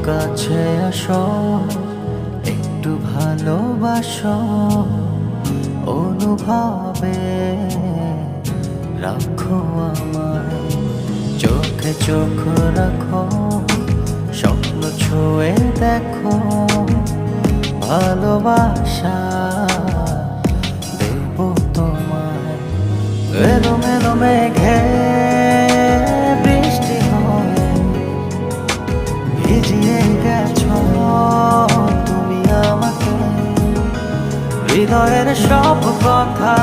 কাছে আসো, একটু ভালোবাসো, অনুভবে রাখো আমায়। চোখে চোখ রাখো, স্বপ্ন ছুঁয়ে দেখো, ভালোবাসা দেব তোমায়। এলো মেলো মেঘে বৃষ্টি হয়ে ভিজিয়ে গেছো তুমি আমাকে, হৃদয়ের সব কথা